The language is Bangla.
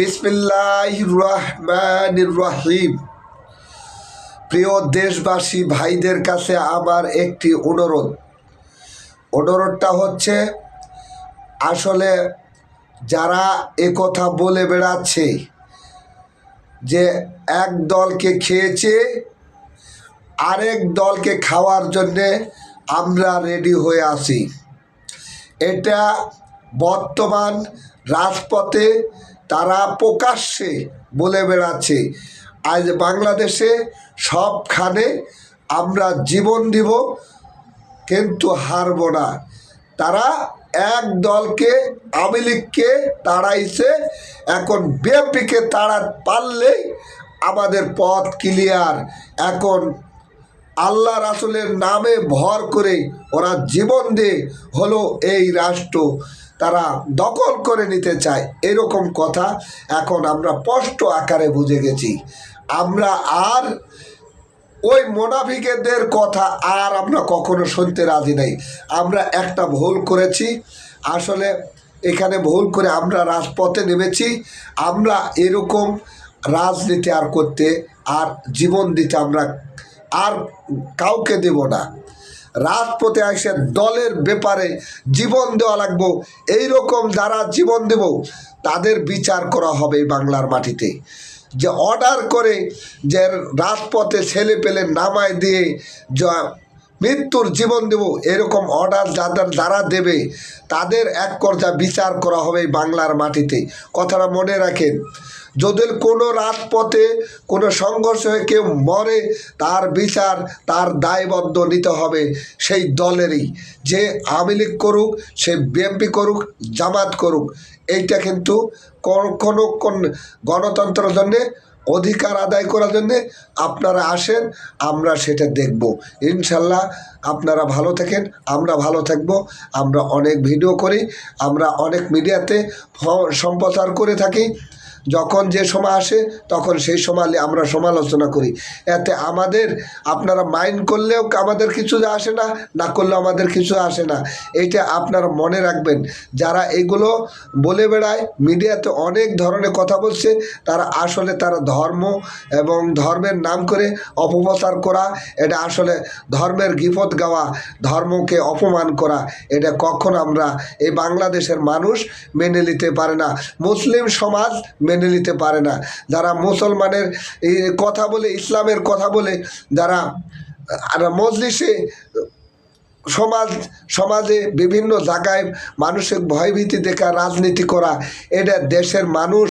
বিসমিল্লাহির রহমানির রহিম। প্রিয় দেশবাসী ভাইদের কাছে আমার একটি অনুরোধটা হচ্ছে, আসলে যারা একথা বলে বেড়াচ্ছে যে এক দলকে খেয়েছে আরেক দলকে খাওয়ার জন্যে আমরা রেডি হয়ে আছি, এটা বর্তমান রাজপথে তারা প্রকাশ্যে বলে বেড়াচ্ছে। আজ বাংলাদেশে সবখানে আমরা জীবন দিব কিন্তু হারব না। তারা এক দলকে আওয়ামী লীগকে তাড়াইছে, এখন বিএনপিকে তাড়াতে পারলেই আমাদের পথ ক্লিয়ার। এখন আল্লাহ রাসূলের নামে ভর করে ওরা জীবন দিয়ে হলো এই রাষ্ট্র তারা দখল করে নিতে চায়, এরকম কথা এখন আমরা স্পষ্ট আকারে বুঝে গেছি। আমরা আর ওই মুনাফিকদের কথা আর আমরা কখনো শুনতে রাজি নাই। আমরা একটা ভুল করেছি, আসলে এখানে ভুল করে আমরা রাজপথে নেমেছি। আমরা এরকম রাজনীতি আর করতে আর জীবন দিতে আমরা আর কাউকে দেব না। রাজপথে এসে দলের ব্যাপারে জীবন দেওয়া লাগবো, এইরকম যারা জীবন দেব তাদের বিচার করা হবে বাংলার মাটিতে। যে অর্ডার করে যে রাজপথে ছেলে পেলে নামায় দিয়ে মৃত্যুর জীবন দেব, এরকম অর্ডার যারা দেবে তাদের এক পর্যায়ে বিচার করা হবে বাংলার মাটিতে। কথাটা মনে রাখেন, যদি কোনো রাজপথে কোনো সংঘর্ষ হয়ে কেউ মরে তার বিচার তার দায়বদ্ধ নিতে হবে সেই দলেরই, যে আওয়ামী লীগ করুক, সে বিএনপি করুক, জামাত করুক। এইটা কিন্তু কোনো গণতন্ত্রের জন্যে অধিকার আদায় করার জন্যে আপনারা আসেন, আমরা সেটা দেখব ইনশাল্লাহ। আপনারা ভালো থাকেন, আমরা ভালো থাকব। আমরা অনেক ভিডিও করি, আমরা অনেক মিডিয়াতে সম্প্রচার করে থাকি। যখন যে সময় আসে তখন সেই সময় আমরা সমালোচনা করি। এতে আপনারা মাইন্ড করলেও আমাদের কিছু আসে না, না করলেও আমাদের কিছু আসে না। এইটা আপনারা মনে রাখবেন। যারা এগুলো বলে বেড়ায়, মিডিয়াতে অনেক ধরনের কথা বলছে, তারা আসলে তারা ধর্ম এবং ধর্মের নাম করে অপপ্রচার করা, এটা আসলে ধর্মের গিফত গাওয়া, ধর্মকে অপমান করা, এটা কখন আমরা এই বাংলাদেশের মানুষ মেনে নিতে পারে না, মুসলিম সমাজ মেনে নিতে পারে না। যারা মুসলমানের কথা বলে, ইসলামের কথা বলে, যারা মজলিসে সমাজে বিভিন্ন জায়গায় মানুষের ভয়ভীতি দেখা রাজনীতি করা, এটা দেশের মানুষ